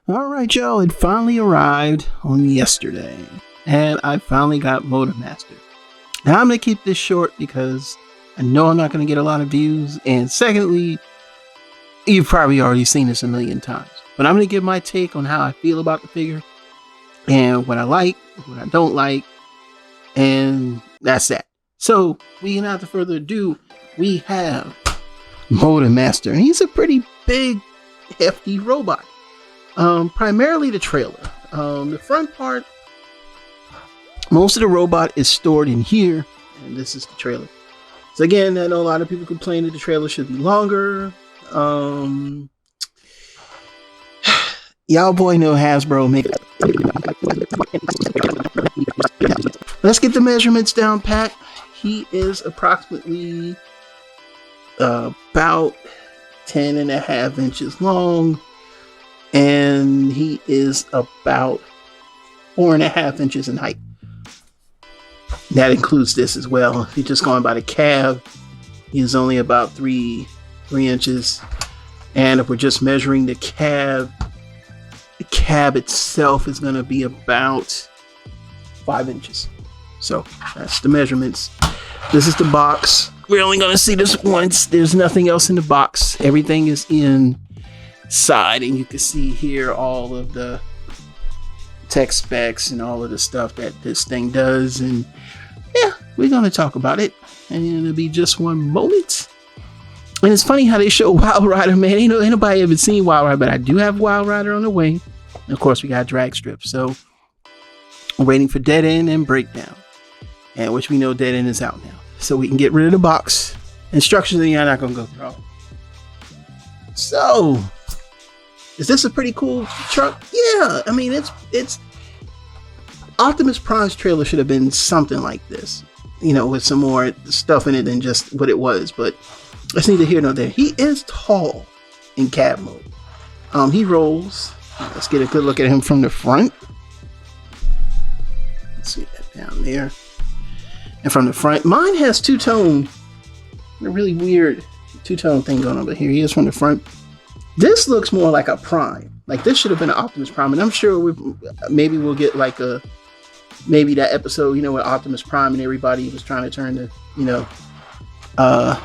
All right, y'all, it finally arrived on yesterday, and I finally got Motormaster. Now, I'm going to keep this short because I know I'm not going to get a lot of views, and secondly, you've probably already seen this a million times. But I'm going to give my take on how I feel about the figure, and what I like, what I don't like, and that's that. So, without further ado, we have Motormaster, and he's a pretty big, hefty robot. Primarily the trailer. The front part, most of the robot is stored in here, and this is the trailer. So again, I know a lot of people complain that the trailer should be longer. Y'all boy know Hasbro make it. Let's get the measurements down pat. He is approximately about 10.5 inches long. And he is about 4.5 inches in height. That includes this as well. If you're just going by the cab, he's only about 3 inches. And if we're just measuring the cab itself is going to be about 5 inches. So that's the measurements. This is the box. We're only going to see this once. There's nothing else in the box. Everything is inside, and you can see here all of the tech specs and all of the stuff that this thing does. And yeah, we're going to talk about it, and it'll be just one moment. And it's funny how they show Wild Rider, man. Ain't nobody ever seen Wild Rider, but I do have Wild Rider on the way. And of course, we got drag strips. So we're waiting for Dead End and Breakdown, and which we know Dead End is out now, so we can get rid of the box. Instructions, I'm not going to go through all. So, is this a pretty cool truck? Yeah, I mean, it's Optimus Prime's trailer should have been something like this, with some more stuff in it than just what it was. But that's neither here nor there. He is tall in cab mode. He rolls. Let's get a good look at him from the front. Let's see that down there. And from the front, mine has two-tone, a really weird two-tone thing going on. But here he is from the front. This looks more like a Prime. Like this should have been an Optimus Prime, and I'm sure maybe we'll get like maybe that episode, with Optimus Prime and everybody was trying to turn to, a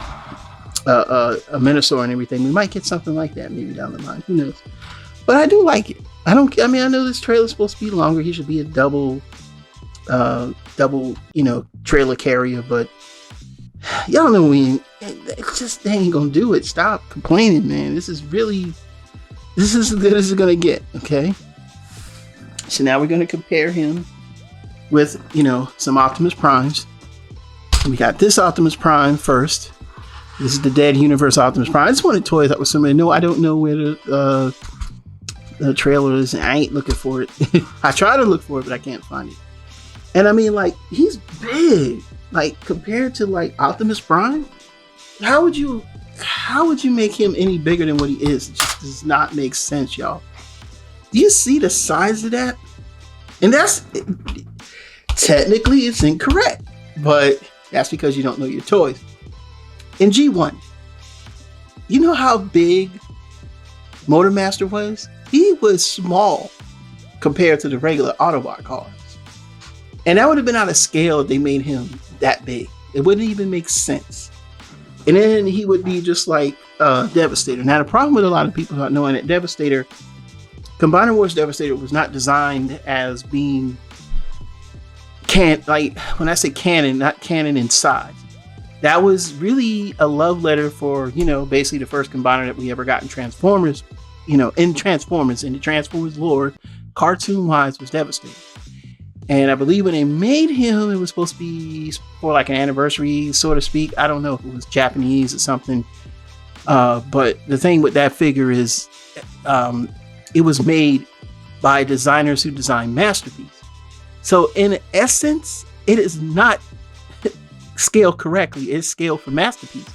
Menasor and everything. We might get something like that maybe down the line. Who knows? But I do like it. I know this trailer is supposed to be longer. He should be a double, trailer carrier, but y'all know it's just, they ain't gonna do it. Stop complaining, man. This is as good as it's gonna get. Okay, so now we're gonna compare him with some Optimus Primes. We got this Optimus Prime first. This is the Dead Universe Optimus Prime. I just wanted toys that was somebody. No, I don't know where the trailer is. I ain't looking for it. I try to look for it, but I can't find it. And I mean, like, he's big. Like, compared to like Optimus Prime, how would you make him any bigger than what he is? It just does not make sense, y'all. Do you see the size of that? And that's technically it's incorrect, but that's because you don't know your toys. In G1, you know how big Motormaster was? He was small compared to the regular Autobot cars. And that would have been out of scale if they made him that big. It wouldn't even make sense. And then he would be just like Devastator. Now, the problem with a lot of people not knowing that Devastator, Combiner Wars Devastator was not designed as being when I say canon, not canon in size. That was really a love letter for, basically the first Combiner that we ever got in Transformers, in the Transformers lore, cartoon-wise, was Devastator. And I believe when they made him, it was supposed to be for like an anniversary, so to speak. I don't know if it was Japanese or something. But the thing with that figure is it was made by designers who designed Masterpiece. So in essence, it is not scaled correctly. It's scaled for Masterpiece.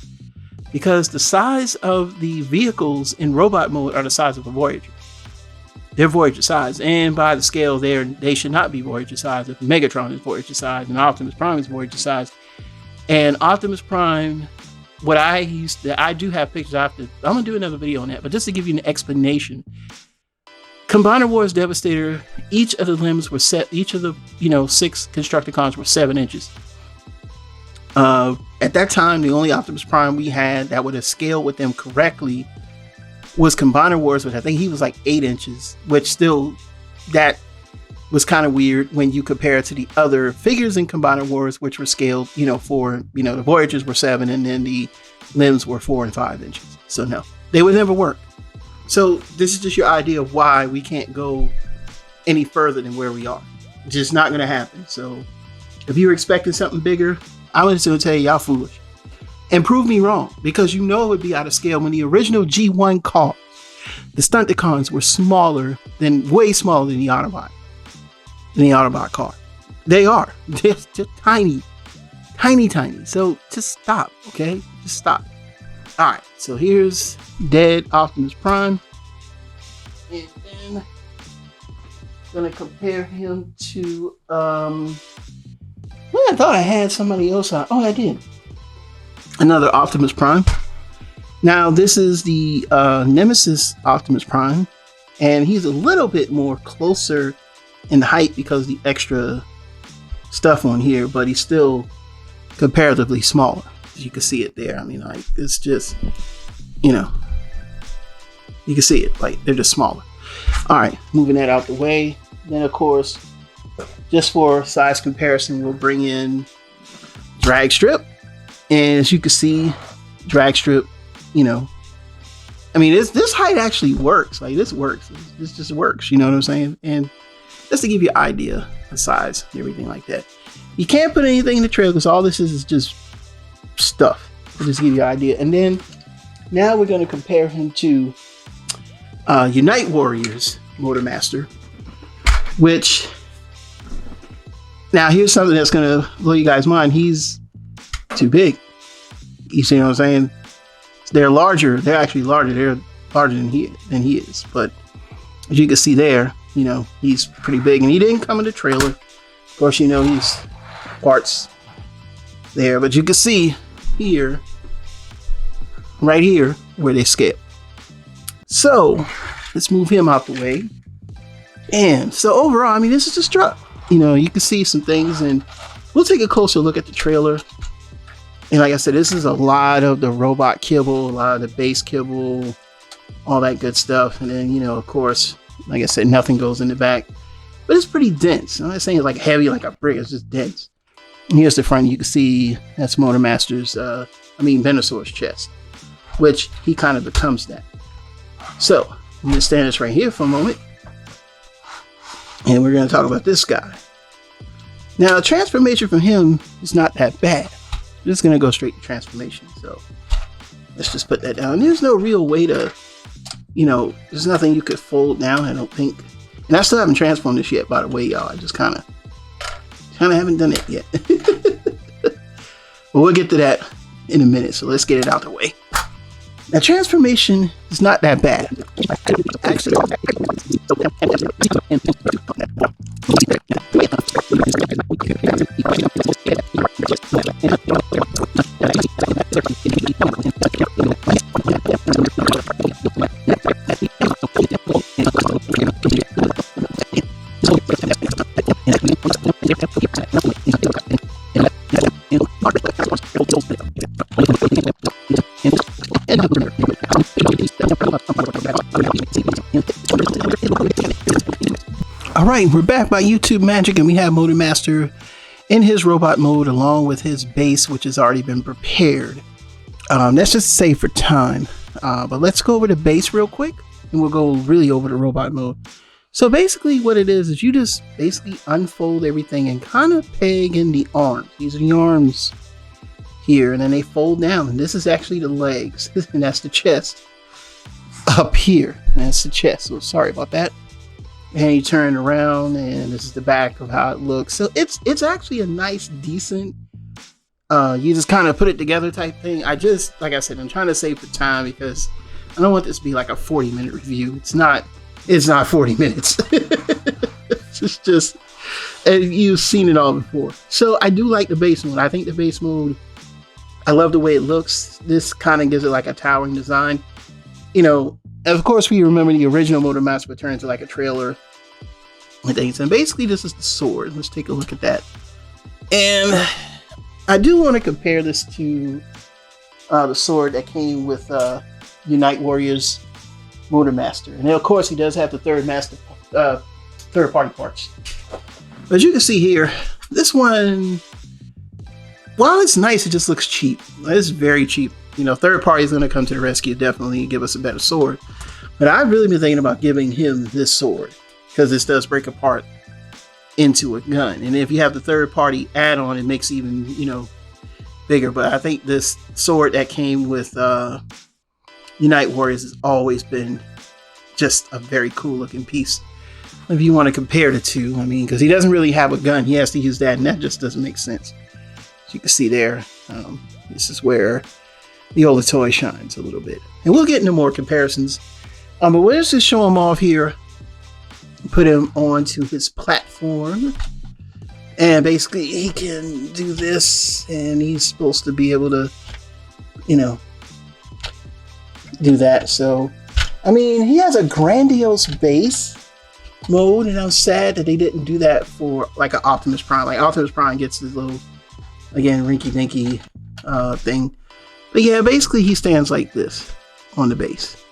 Because the size of the vehicles in robot mode are the size of a Voyager. They're Voyager size, and by the scale they should not be Voyager size. If Megatron is Voyager size and Optimus Prime is Voyager size, and Optimus Prime, I do have pictures. I'm gonna do another video on that, but just to give you an explanation, Combiner Wars Devastator, each of the limbs were set, each of the 6 Constructicons were 7 inches. At that time, the only Optimus Prime we had that would have scaled with them correctly was Combiner Wars, which I think he was like 8 inches, which still, that was kind of weird when you compare it to the other figures in Combiner Wars, which were scaled, for, the Voyagers were 7 and then the limbs were 4 and 5 inches. So no, they would never work. So this is just your idea of why we can't go any further than where we are. It's just not going to happen. So if you were expecting something bigger, I'm just going to tell you, y'all foolish. And prove me wrong, because it would be out of scale. When the original G1 cars, the Stunticons were way smaller than the Autobot. Than the Autobot car. They are. They're just tiny. Tiny. So just stop, okay? Just stop. All right, so here's dead Optimus Prime. And then I'm going to compare him to... I thought I had somebody else on. Oh, I did. Another Optimus Prime. Now, this is the Nemesis Optimus Prime. And he's a little bit more closer in height because of the extra stuff on here. But he's still comparatively smaller. You can see it there. I mean, like, it's just, you can see it. Like, they're just smaller. All right, moving that out the way. Then, of course, just for size comparison, we'll bring in Drag Strip. And as you can see, Drag Strip, I mean, this height actually works. Like, this works. This just works. You know what I'm saying? And just to give you an idea of size and everything like that. You can't put anything in the trailer because all this is just stuff. I'll just give you an idea. And then now we're going to compare him to Unite Warriors Motormaster, which now here's something that's going to blow you guys' mind. He's too big. You see what I'm saying? They're larger. They're actually larger. They're larger than he is. But as you can see there, he's pretty big, and he didn't come in the trailer. Of course, he's parts there, but you can see here, right here, where they scale. So let's move him out the way. And so overall, I mean, this is just truck. You can see some things, and we'll take a closer look at the trailer. And like I said, this is a lot of the robot kibble, a lot of the base kibble, all that good stuff. And then, of course, like I said, nothing goes in the back, but it's pretty dense. I'm not saying it's like heavy like a brick, it's just dense. And here's the front. You can see that's Motormaster's, Menasor's chest, which he kind of becomes that. So I'm going to stand this right here for a moment, and we're going to talk about this guy. Now, transformation from him is not that bad. I'm just going to go straight to transformation. So let's just put that down. There's no real way to, there's nothing you could fold down, I don't think. And I still haven't transformed this yet, by the way, y'all. I just kind of haven't done it yet. But we'll get to that in a minute. So let's get it out the way. Now, transformation is not that bad. Actually, Alright, we're back by YouTube Magic, and we have Motormaster in his robot mode along with his base, which has already been prepared. Let's just save for time. But let's go over the base real quick, and we'll go really over the robot mode. So basically what it is you just basically unfold everything and kind of peg in the arms. These are the arms here, and then they fold down. And this is actually the legs, and that's the chest up here. And that's the chest, so sorry about that. And you turn around, and this is the back of how it looks. So it's actually a nice, decent, you just kind of put it together type thing. Like I said, I'm trying to save for time because I don't want this to be like a 40-minute review. It's not 40 minutes. It's just, and you've seen it all before. So I do like the base mode. I think the base mode, I love the way it looks. This kind of gives it like a towering design. And of course, we remember the original Motormaster would turn into like a trailer and things. And basically, this is the sword. Let's take a look at that. And I do want to compare this to the sword that came with Unite Warriors Motormaster. And then, of course, he does have the third-party parts. But as you can see here, this one, while it's nice, it just looks cheap. It's very cheap. You know, third party is going to come to the rescue, definitely give us a better sword. But I've really been thinking about giving him this sword because this does break apart into a gun. And if you have the third party add-on, it makes it even, you know, bigger. But I think this sword that came with Unite Warriors has always been just a very cool looking piece. If you want to compare the two, I mean, because he doesn't really have a gun, he has to use that, and that just doesn't make sense. As you can see there, this is where the older toy shines a little bit. And we'll get into more comparisons. But we'll just show him off here. Put him onto his platform. And basically he can do this. And he's supposed to be able to, you know, do that. So, I mean, he has a grandiose base mode. And I'm sad that they didn't do that for like an Optimus Prime. Like Optimus Prime gets this little, again, rinky-dinky thing. But yeah, basically he stands like this on the base.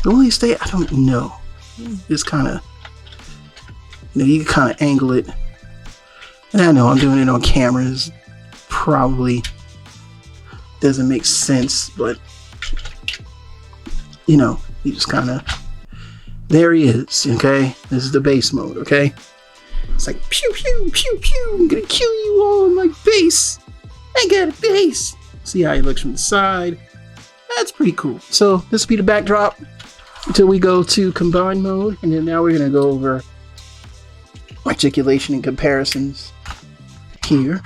Will he stay? I don't know. Just kind of, you know, you can kind of angle it. And I know I'm doing it on cameras. Probably doesn't make sense, but you know, he just kind of, there he is, okay? This is the base mode, okay? It's like, pew, pew, pew, pew, I'm gonna kill you all in my base. I got a base. See how he looks from the side. That's pretty cool. So this will be the backdrop until we go to combine mode. And then now we're going to go over articulation and comparisons here.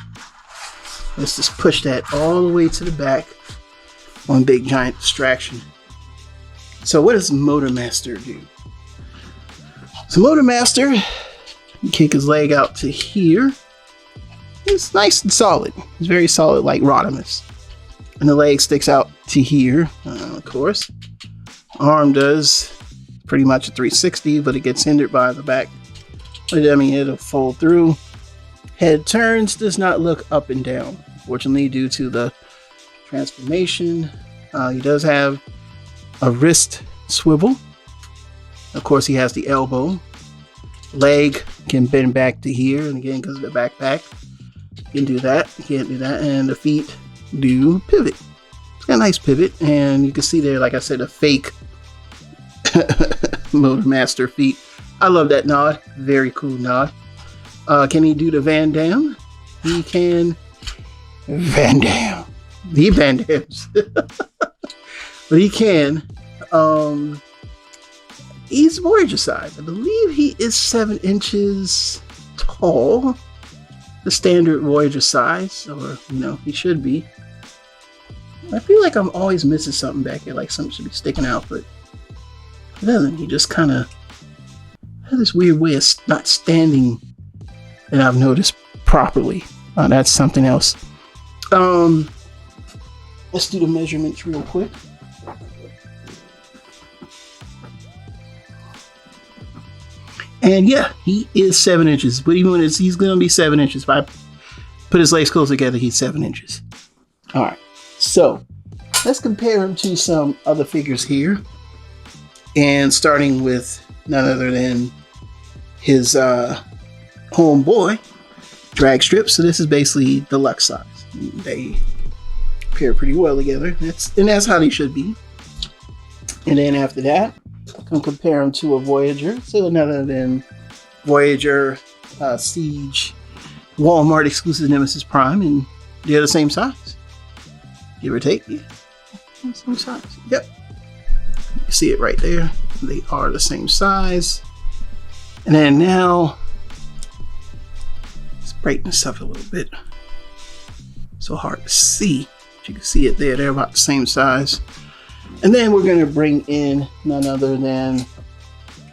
Let's just push that all the way to the back on big giant distraction. So what does Motormaster do? So Motormaster, you kick his leg out to here. It's nice and solid. It's very solid like Rodimus. And the leg sticks out to here, of course. Arm does pretty much a 360, but it gets hindered by the back. But, I mean, it'll fold through. Head turns, does not look up and down, fortunately, due to the transformation. He does have a wrist swivel. Of course, he has the elbow. Leg can bend back to here, and again, because of the backpack, you can do that. You can't do that. And the feet do pivot. It's got a nice pivot, and you can see there, like I said, a fake Motormaster feet. I love that nod. Very cool nod. Can he do the Van Damme? He can. Van Damme. The Van Dammes. But he can. He's Voyager size. I believe he is 7 inches tall. The standard Voyager size, or, you know, he should be. I feel like I'm always missing something back here, like something should be sticking out, but it doesn't. He just kind of has this weird way of not standing that I've noticed properly. That's something else. Let's do the measurements real quick. And yeah, he is 7 inches, but even when he's going to be 7 inches. If I put his legs close together, he's 7 inches. All right, so let's compare him to some other figures here. And starting with none other than his homeboy, Drag Strip. So this is basically deluxe size. They pair pretty well together. And that's how they should be. And then after that, can compare them to a Voyager. So none other than Voyager, Siege, Walmart exclusive Nemesis Prime, and they're the same size. Give or take, yeah. Same size. Yep. You see it right there. They are the same size. And then now, let's brighten this up a little bit. So hard to see. But you can see it there. They're about the same size. And then we're going to bring in none other than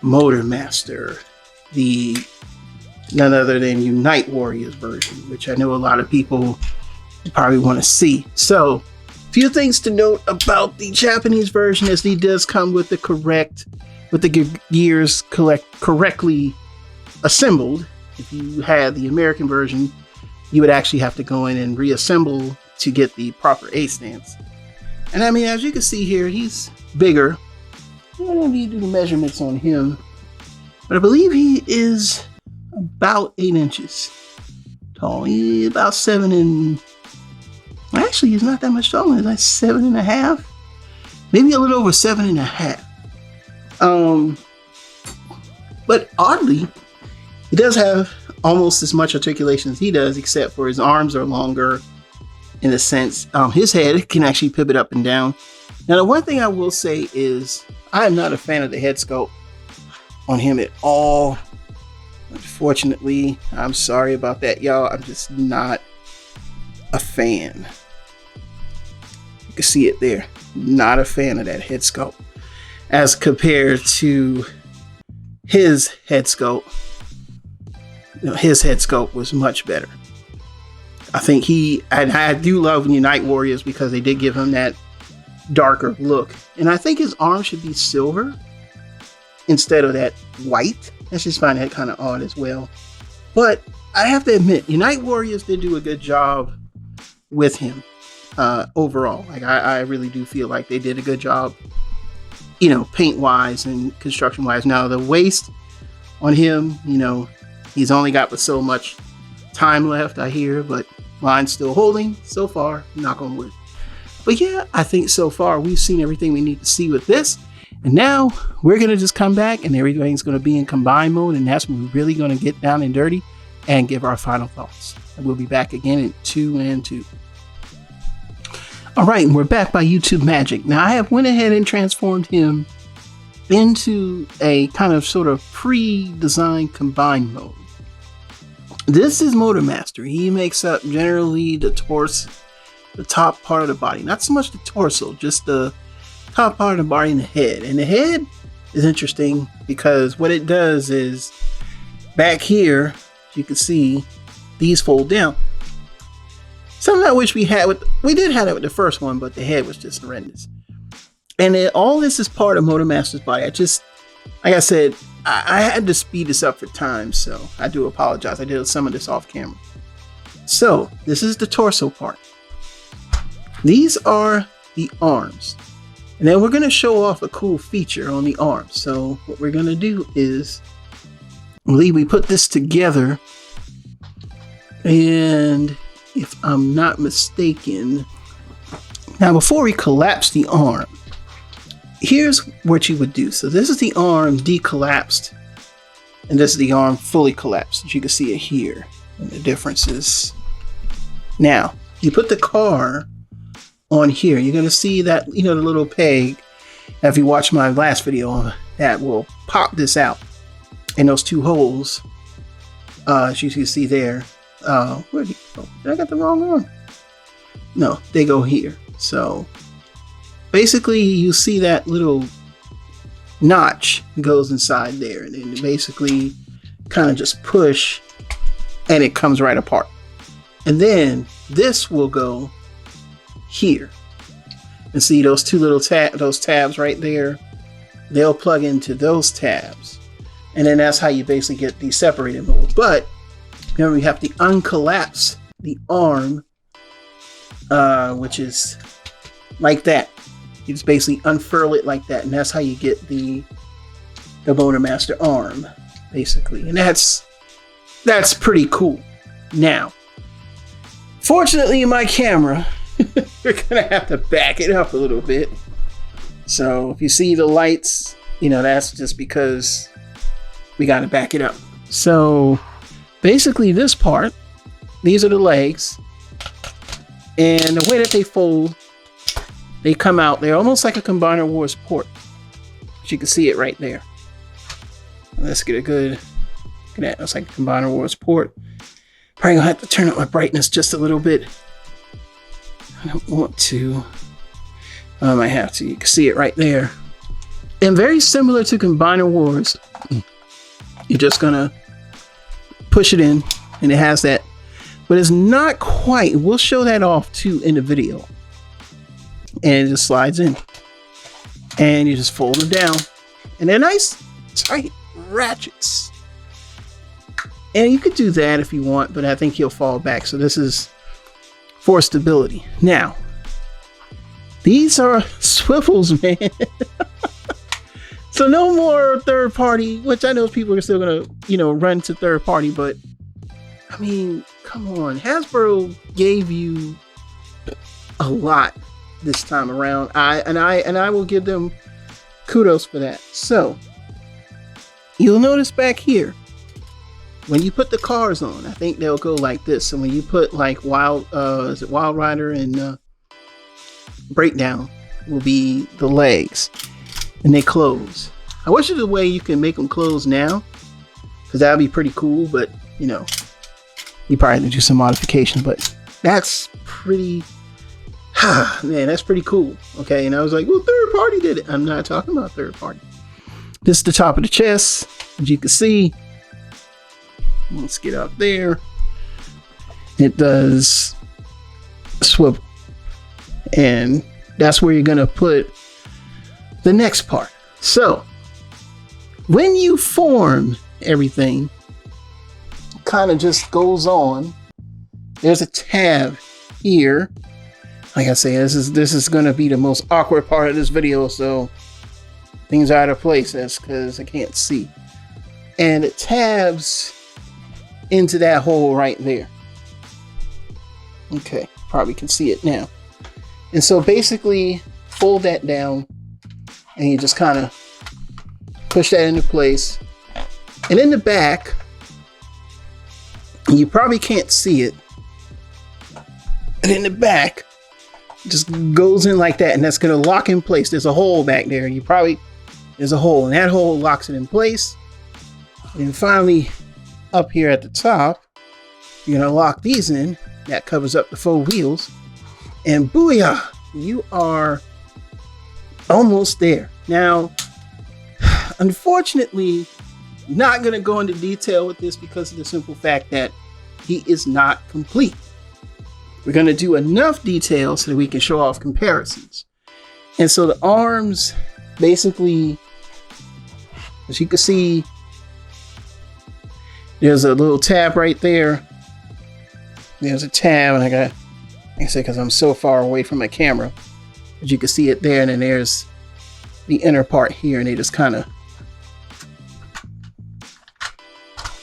Motormaster, the none other than Unite Warriors version, which I know a lot of people probably want to see. So Few things to note about the Japanese version is he does come with the gears correctly assembled. If you had the American version, you would actually have to go in and reassemble to get the proper A stance. And I mean, as you can see here, he's bigger. I don't need to do the measurements on him, but I believe he is about 8 inches tall. He's about 7 and... Actually, he's not that much taller. He's like 7.5, maybe a little over 7.5. But oddly, he does have almost as much articulation as he does, except for his arms are longer in a sense. His head can actually pivot up and down. Now, the one thing I will say is I am not a fan of the head sculpt on him at all. Unfortunately, I'm sorry about that, y'all. I'm just not a fan. You can see it there. Not a fan of that head sculpt as compared to his head sculpt. You know, his head sculpt was much better. I think I do love Unite Warriors because they did give him that darker look. And I think his arm should be silver instead of that white. I just find that kind of odd as well. But I have to admit, Unite Warriors did do a good job with him overall. Like I really do feel like they did a good job, you know, paint wise and construction wise. Now the waist on him, you know, he's only got so much time left, I hear, but mine's still holding so far, knock on wood. But yeah, I think so far we've seen everything we need to see with this. And now we're going to just come back and everything's going to be in combine mode. And that's when we're really going to get down and dirty and give our final thoughts. And we'll be back again in 2 and 2. All right, and we're back by YouTube magic. Now I have went ahead and transformed him into a kind of sort of pre-designed combine mode. This is Motormaster. He makes up generally the torso, the top part of the body. Not so much the torso, just the top part of the body and the head. And the head is interesting because what it does is back here, you can see these fold down. Something I wish we had we did have it with the first one, but the head was just horrendous. And all this is part of Motormaster's body. Like I said, I had to speed this up for time, so I do apologize. I did some of this off camera. So this is the torso part. These are the arms. And then we're going to show off a cool feature on the arms. So what we're going to do is, I believe we put this together. And if I'm not mistaken, now before we collapse the arm, here's what you would do. So this is the arm decollapsed, and this is the arm fully collapsed. As you can see it here, and the difference is, now you put the car on here, you're going to see that, you know, the little peg. Now, if you watch my last video, that will pop this out, and those two holes, as you can see there. Where did he go? Did I get the wrong arm? No, they go here. So basically you see that little notch goes inside there, and then you basically kind of just push and it comes right apart. And then this will go here. And see those two little tabs right there? They'll plug into those tabs. And then that's how you basically get the separated mode. But remember, you have to uncollapse the arm, which is like that. You just basically unfurl it like that, and that's how you get the Motormaster arm, basically. And that's pretty cool. Now, fortunately, my camera, you're gonna have to back it up a little bit. So if you see the lights, you know, that's just because we gotta back it up. So basically this part, these are the legs, and the way that they fold, they come out, they're almost like a Combiner Wars port. But you can see it right there. Let's get a good look at that. It's like a Combiner Wars port. Probably gonna have to turn up my brightness just a little bit. I don't want to. I might have to. You can see it right there. And very similar to Combiner Wars, you're just gonna push it in, and it has that, but it's not quite. We'll show that off too in the video. and it just slides in. And you just fold them down. And they're nice, tight ratchets. And you could do that if you want, but I think he'll fall back. So this is for stability. Now, these are swivels, man. So no more third party, which I know people are still gonna, run to third party, but I mean, come on. Hasbro gave you a lot this time around. I will give them kudos for that. So you'll notice back here, when you put the cars on, I think they'll go like this. So when you put like Wild Rider and Breakdown will be the legs, and they close. I wish there's a way you can make them close now, because that would be pretty cool, but you probably have to do some modification, but that's pretty, man, that's pretty cool. Okay, and I was like, well, third party did it. I'm not talking about third party. This is the top of the chest, as you can see. Let's get up there. It does swivel, and that's where you're gonna put the next part. So when you form everything, it kind of just goes on. There's a tab here. Like I say, this is gonna be the most awkward part of this video, so things are out of place. That's because I can't see. And it tabs into that hole right there. Okay, probably can see it now. And so basically fold that down and you just kind of push that into place. And in the back, you probably can't see it, and in the back it just goes in like that, and that's going to lock in place. There's a hole back there. There's a hole, and that hole locks it in place. And finally, up here at the top, you're going to lock these in. That covers up the 4 wheels. And booyah, you are almost there. Now, unfortunately, not going to go into detail with this because of the simple fact that he is not complete. We're going to do enough detail so that we can show off comparisons. And so the arms, basically, as you can see, there's a little tab right there. There's a tab, and like I say, because I'm so far away from my camera, but you can see it there, and then there's the inner part here, and they just kind of,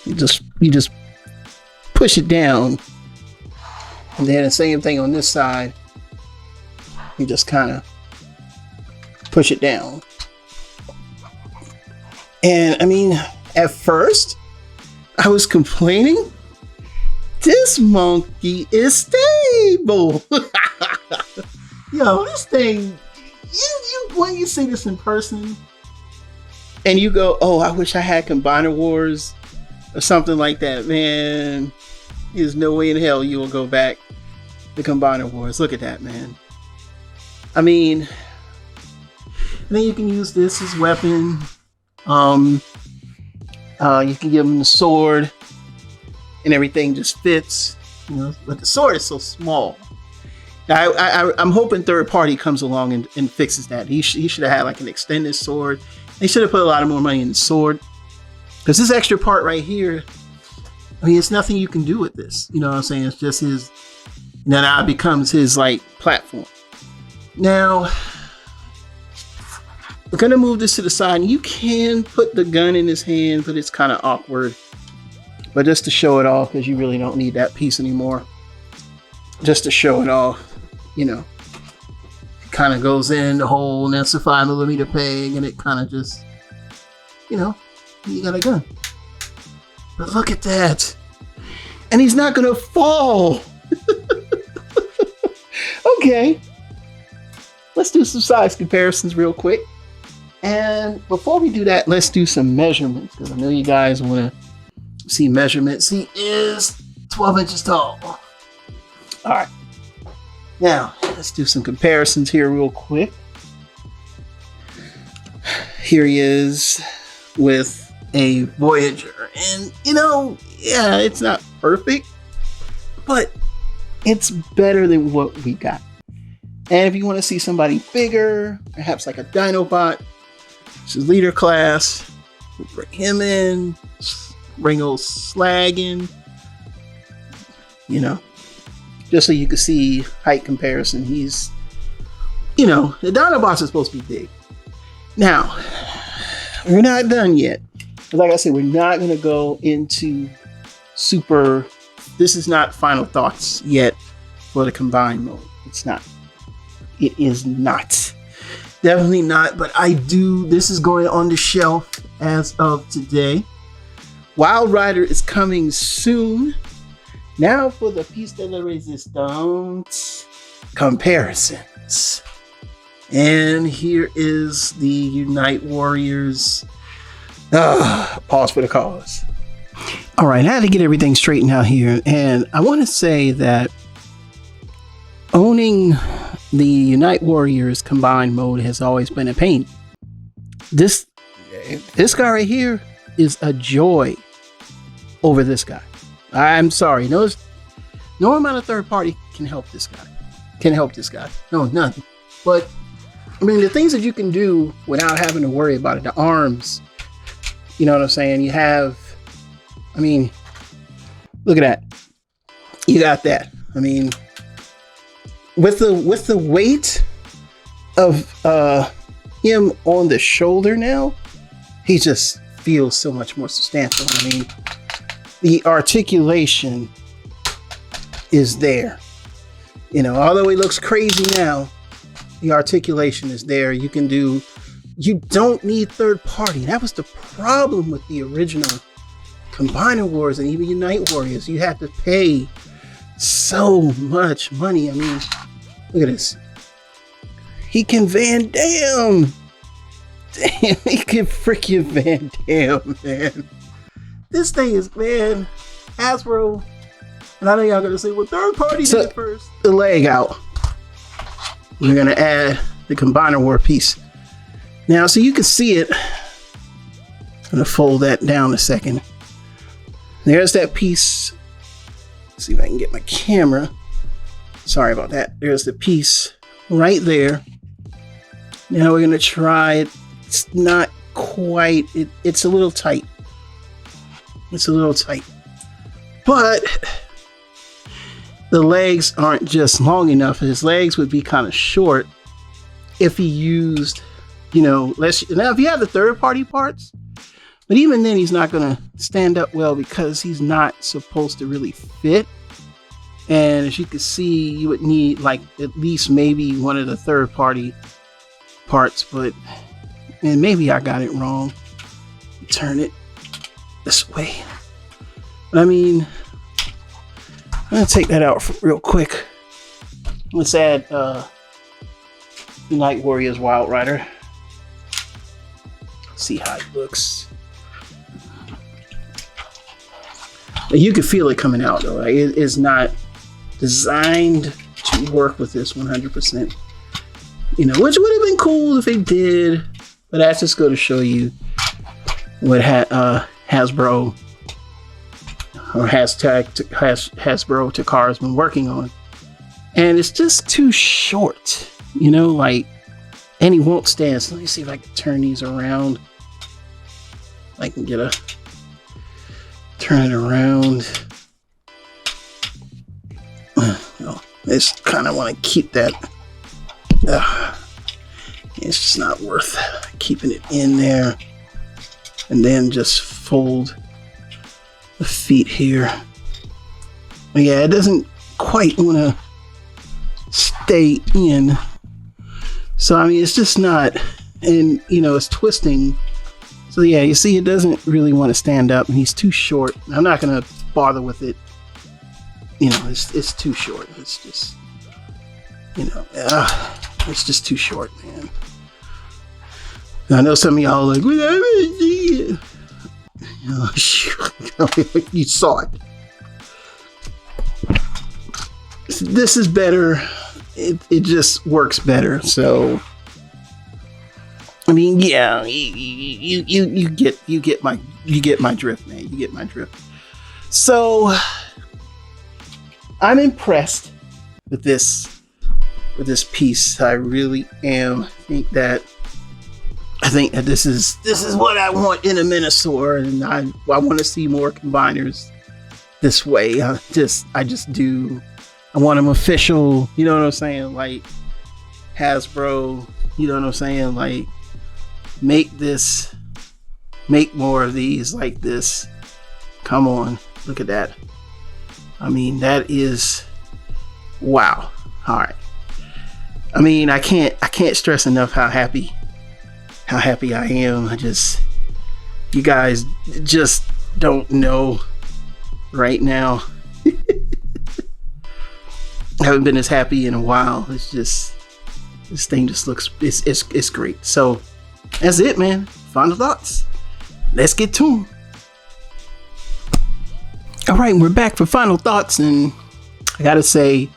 you just push it down, and then the same thing on this side. You just kind of push it down. And I mean, at first, I was complaining. This monkey is stable. Yo, this thing, you when you see this in person and you go, oh, I wish I had Combiner Wars or something like that, man, there's no way in hell you will go back to Combiner Wars. Look at that, man. I mean, then you can use this as weapon. You can give him the sword and everything just fits, but the sword is so small. Now, I'm hoping third party comes along and fixes that. He should have had like an extended sword. They should have put a lot more money in the sword, because this extra part right here, I mean, it's nothing you can do with this. You know what I'm saying? It's just his, now it becomes his like platform. Now, we're gonna move this to the side, and you can put the gun in his hand, but it's kind of awkward. But just to show it off, because you really don't need that piece anymore. Just to show it off, it kind of goes in the hole, and that's a 5mm peg, and it kind of just, you got a gun. But look at that. And he's not gonna fall. Okay. Let's do some size comparisons real quick. And before we do that, let's do some measurements, because I know you guys want to see measurements. He is 12 inches tall. All right. Now, let's do some comparisons here real quick. Here he is with a Voyager. And, yeah, it's not perfect, but it's better than what we got. And if you want to see somebody bigger, perhaps like a Dinobot, this is leader class, we'll bring him in, bring old Slag in, you know, just so you can see height comparison. He's, you know, the Dinobots are supposed to be big. Now, we're not done yet. Like I said, we're not going to go into super, this is not final thoughts yet for the combined mode. It's not. It is not. Definitely not, but this is going on the shelf as of today. Wild Rider is coming soon. Now for the piece de la resistance, comparisons. And here is the Unite Warriors. Pause for the cause. All right, I had to get everything straightened out here. And I want to say that owning the Unite Warriors combined mode has always been a pain. This guy right here is a joy over this guy. I'm sorry. No amount of third party can help this guy. No, none. But I mean, the things that you can do without having to worry about it, the arms, you know what I'm saying? You have, I mean, look at that. You got that. I mean, with the weight of him on the shoulder now, he just feels so much more substantial. I mean, the articulation is there. You know, although he looks crazy now, the articulation is there. You don't need third party. That was the problem with the original Combiner Wars and even Unite Warriors. You had to pay so much money. I mean, look at this. He can Van Damme. Damn, he can freaking Van Damme, man. This thing is, man, Hasbro. And I know y'all gonna say, well, third party did it first. The leg out. We're gonna add the Combiner War piece. Now, so you can see it. I'm gonna fold that down a second. There's that piece. Let's see if I can get my camera. Sorry about that. There's the piece right there. Now we're gonna try it. It's not quite, it's a little tight. It's a little tight. But the legs aren't just long enough. His legs would be kind of short if he used, you know, now if you have the third party parts, but even then he's not gonna stand up well because he's not supposed to really fit. And as you can see, you would need like at least maybe one of the third party parts, but and maybe I got it wrong. Turn it this way. But I mean, I'm gonna take that out real quick. Let's add Unite Warriors Wild Rider. See how it looks. You can feel it coming out though. Like it is not designed to work with this 100%. You know, which would have been cool if it did, but that's just going to show you what Hasbro or Hasbro Takara has been working on, and it's just too short. You know, like, and he won't stand. So let me see if I can turn these around. I can turn it around. I just kind of want to keep that. It's just not worth keeping it in there. And then just fold the feet here. But yeah, it doesn't quite want to stay in. So, I mean, it's just not, and you know, it's twisting. So yeah, you see, it doesn't really want to stand up, and he's too short. I'm not going to bother with it. You know, it's too short. It's just, you know, it's just too short, man. I know some of y'all are like, you know, you saw it. This is better. It just works better. So, I mean, yeah, you get my drift, man. You get my drift. So, I'm impressed with this with this piece. I really am. I think that this is what I want in a Menasor, and I want to see more combiners this way. I want them official, you know what I'm saying? Like Hasbro, you know what I'm saying? Like make more of these like this. Come on, look at that. I mean, that is wow. All right. I mean, I can't stress enough how happy I am. You guys just don't know right now. I haven't been as happy in a while. It's just, this thing just looks, it's great. So that's it, man. Final thoughts. Let's get to them. All right, we're back for final thoughts, and I gotta say,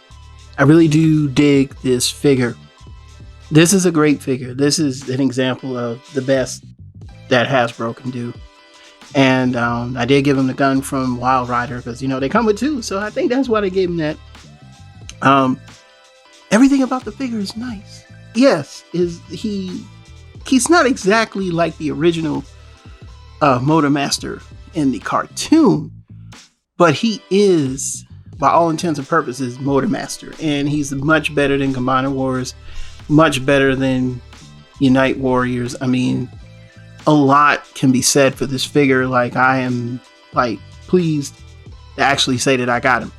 I really do dig this figure. This is a great figure. This is an example of the best that Hasbro can do. And I did give him the gun from Wild Rider because, you know, they come with two. So I think that's why they gave him that. Everything about the figure is nice. Yes, he's not exactly like the original Motormaster in the cartoon, but he is, by all intents and purposes, Motormaster, and he's much better than Combiner Wars, much better than Unite Warriors. I mean, a lot can be said for this figure. Like, I am like pleased to actually say that I got him.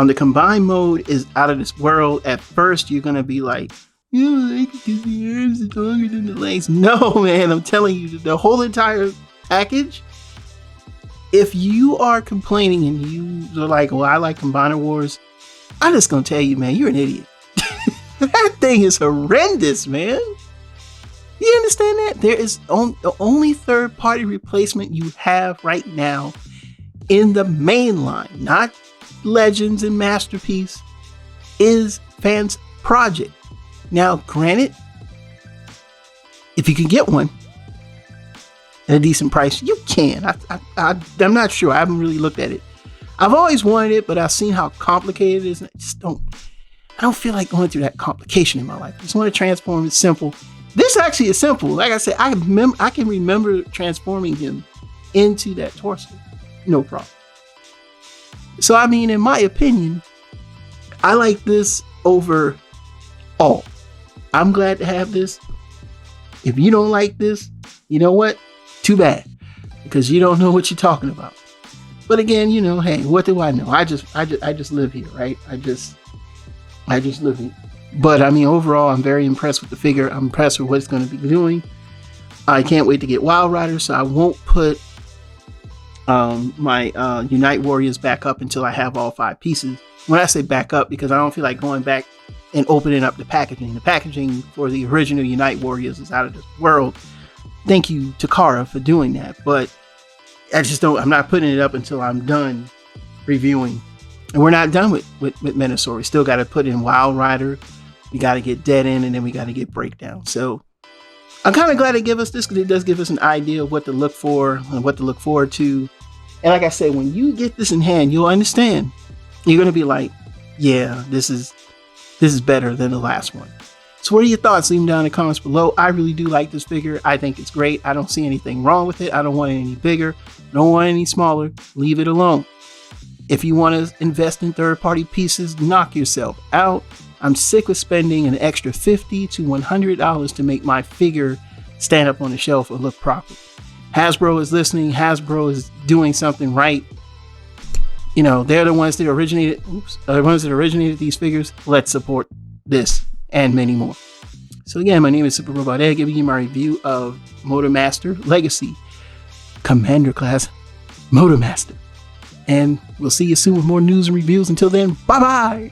The combine mode is out of this world. At first, you're gonna be like, you like it because the arms are longer than the legs. No, man, I'm telling you, the whole entire package. If you are complaining and you are like, well, I like Combiner Wars, I'm just gonna tell you, man, you're an idiot. That thing is horrendous, man. You understand that? There is the only third-party replacement you have right now in the main line, not Legends and Masterpiece, is Fans Project. Now, granted, if you can get one at a decent price, you can. I'm not sure. I haven't really looked at it. I've always wanted it, but I've seen how complicated it is. And I don't feel like going through that complication in my life. I just want to transform. It's simple. This actually is simple. Like I said, I can remember transforming him into that torso. No problem. So, I mean, in my opinion, I like this over all. I'm glad to have this. If you don't like this, you know what? Too bad, because you don't know what you're talking about. But again, you know, hey, what do I know? I just live here, right? I just live here. But I mean, overall, I'm very impressed with the figure. I'm impressed with what it's going to be doing. I can't wait to get Wild Rider, so I won't put my Unite Warriors back up until I have all 5 pieces. When I say back up, because I don't feel like going back and opening up the packaging. The packaging for the original Unite Warriors is out of this world. Thank you, Takara, for doing that. But I'm not putting it up until I'm done reviewing. And we're not done with Menasor. We still got to put in Wild Rider. We got to get Dead End, and then we got to get Breakdown. So I'm kind of glad they give us this, because it does give us an idea of what to look for and what to look forward to. And like I said, when you get this in hand, you'll understand. You're going to be like, yeah, this is better than the last one. So what are your thoughts? Leave them down in the comments below. I really do like this figure. I think it's great. I don't see anything wrong with it. I don't want it any bigger. I don't want it any smaller. Leave it alone. If you want to invest in third-party pieces, knock yourself out. I'm sick of spending an extra $50 to $100 to make my figure stand up on the shelf and look proper. Hasbro is listening. Hasbro is doing something right. You know, they're the ones that originated these figures. Let's support this and many more. So again, my name is Super Robot Ed, giving you my review of Motormaster Legacy Commander Class Motormaster. And we'll see you soon with more news and reviews. Until then, bye-bye!